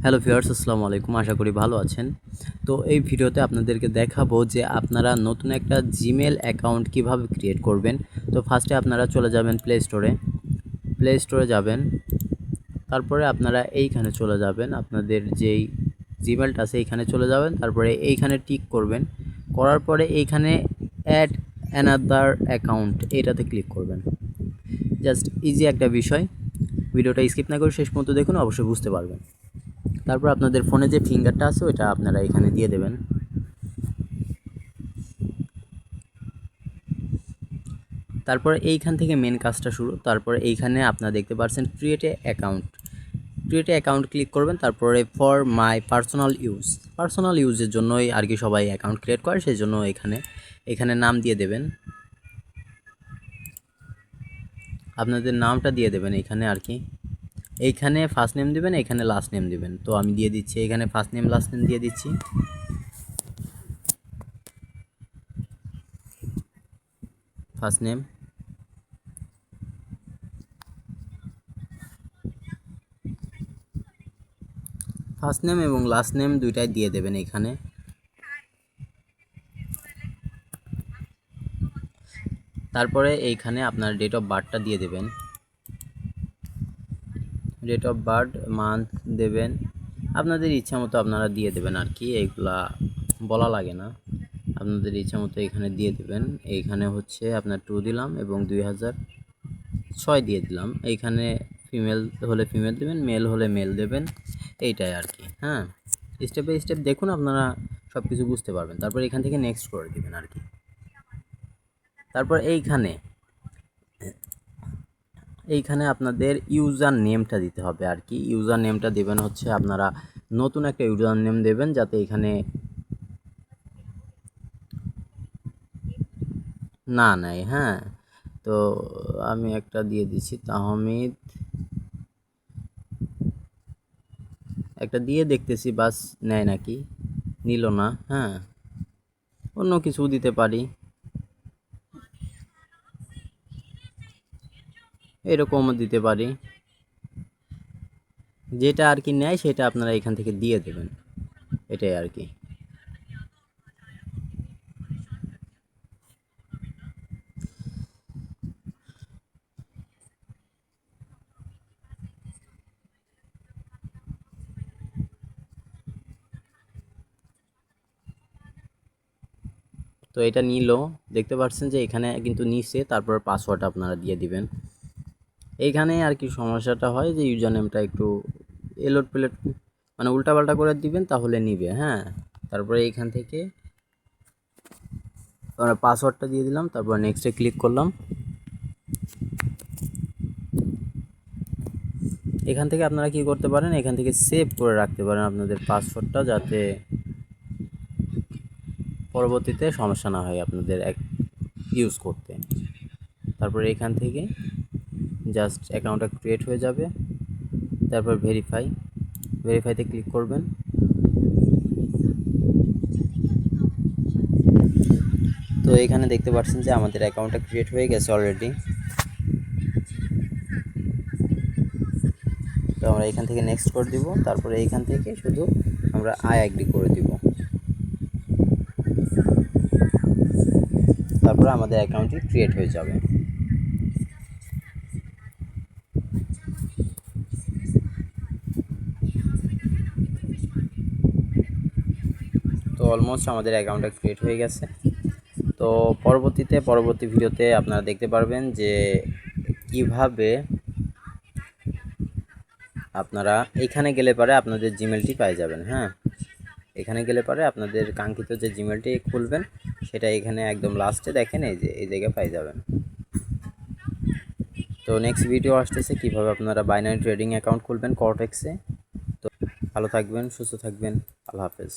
Hello viewers, আসসালামু আলাইকুম। আশা করি ভালো আছেন। তো এই ভিডিওতে আপনাদেরকে দেখাবো যে আপনারা নতুন একটা জিমেল অ্যাকাউন্ট কিভাবে ক্রিয়েট করবেন। তো ফার্স্টে আপনারা চলে যাবেন প্লে স্টোরে যাবেন। তারপরে আপনারা এইখানে চলে যাবেন, আপনাদের যেই জিমেলটা আছে এইখানে চলে যাবেন। তারপরে এইখানে টিক করবেন, করার পরে এইখানে অ্যাড অ্যানাদার অ্যাকাউন্ট এটাতে ক্লিক করবেন। জাস্ট ইজি একটা বিষয়। ভিডিওটা স্কিপ না করে শেষ পর্যন্ত দেখুন, অবশ্যই বুঝতে পারবেন। তারপর আপনাদের ফোনে যে ফিঙ্গারটা আছে ওইটা আপনারা এখানে দিয়ে দেবেন। তারপরে এইখান থেকে মেন কাজটা শুরু। তারপরে এইখানে আপনারা দেখতে পাচ্ছেন ক্রিয়েট অ্যাকাউন্ট ক্লিক করবেন। তারপরে ফর মাই পার্সোনাল ইউজের জন্যই আর কি সবাই অ্যাকাউন্ট ক্রিয়েট করে, সেই জন্য এখানে নাম দিয়ে দেবেন, আপনাদের নামটা দিয়ে দেবেন এইখানে আর কি। এইখানে ফার্স্ট নেম দিবেন, এইখানে লাস্ট নেম দিবেন। তো আমি দিয়ে দিচ্ছি, এখানে ফার্স্ট নেম লাস্ট নেম দিয়ে দিচ্ছি। ফার্স্ট নেম এবং লাস্ট নেম দুইটাই দিয়ে দেবেন এখানে। তারপরে এইখানে আপনার ডেট অফ বার্থটা দিয়ে দেবেন, ডেট অফ বার্থ মান্থ দেবেন, আপনাদের ইচ্ছা মতো আপনারা দিয়ে দেবেন আর কি, এইগুলা বলা লাগে না, আপনাদের ইচ্ছা মতো এখানে দিয়ে দেবেন। এইখানে হচ্ছে আপনার 2 দিলাম এবং 2006 দিয়ে দিলাম। এইখানে ফিমেল হলে ফিমেল দেবেন, মেল হলে মেল দেবেন, এইটাই আর কি। হ্যাঁ, স্টেপ বাই স্টেপ দেখুন, আপনারা সব কিছু বুঝতে পারবেন। তারপর এখান থেকে নেক্সট করে দেবেন আর কি। তারপর এইখানে আপনাদের ইউজার নেমটা দিতে হবে আর কি। ইউজার নেমটা দেবেন হচ্ছে, আপনারা নতুন একটা ইউজার নেম দেবেন যাতে এখানে না নেয়। হ্যাঁ, তো আমি একটা দিয়ে দিচ্ছি, তাহমিদ একটা দিয়ে দেখতেছি, বাস নেয় নাকি, নিল না। হ্যাঁ, অন্য কিছু দিতে পারি, এরকমও দিতে পারি, যেটা আর কি নেয় সেটা আপনারা এখান থেকে দিয়ে দেবেন, এটাই আর কি। তো এটা নিল, দেখতে পাচ্ছেন যে এখানে কিন্তু নিচে, তারপর পাসওয়ার্ড আপনারা দিয়ে দিবেন। এইখানে আর কি সমস্যাটা হয় যে ইউজার নেমটা একটু এলোট প্লেট, মানে উল্টাপাল্টা করে দিবেন তাহলে নিবে। হ্যাঁ, তারপরে এইখান থেকে আমরা পাসওয়ার্ডটা দিয়ে দিলাম, তারপর নেক্সটে ক্লিক করলাম। এখান থেকে আপনারা কি করতে পারেন, এখান থেকে সেভ করে রাখতে পারেন আপনাদের পাসওয়ার্ডটা, যাতে পরবর্তীতে সমস্যা না হয় আপনাদের ইউজ করতে। তারপরে এখান থেকে জাস্ট অ্যাকাউন্টটা ক্রিয়েট হয়ে যাবে। তারপর ভেরিফাইতে ক্লিক করবেন। তো এখানে দেখতে পাচ্ছেন যে আমাদের অ্যাকাউন্টটা ক্রিয়েট হয়ে গেছে অলরেডি। তো আমরা এখান থেকে নেক্সট করে দিব, তারপরে এইখান থেকে শুধু আমরা আই অ্যাগ্রি করে দিব, তারপরে আমাদের অ্যাকাউন্টটি ক্রিয়েট হয়ে যাবে। তো অলমোস্ট আমাদের অ্যাকাউন্টটা ক্রিয়েট হয়ে গেছে। তো পরবর্তী ভিডিওতে আপনারা দেখতে পারবেন যে কিভাবে আপনারা এখানে গেলে পরে আপনাদের জিমেলটি পেয়ে যাবেন। হ্যাঁ, এখানে গেলে পরে আপনাদের কাঙ্ক্ষিত যে জিমেলটি খুলবেন সেটা এখানে একদম লাস্টে দেখেন, এই জায়গায় পেয়ে যাবেন। তো নেক্সট ভিডিও আসতেছে কিভাবে আপনারা বাইনারি ট্রেডিং অ্যাকাউন্ট খুলবেন কর্টেক্সে। তো ভালো থাকবেন, সুস্থ থাকবেন, আল্লাহ হাফেজ।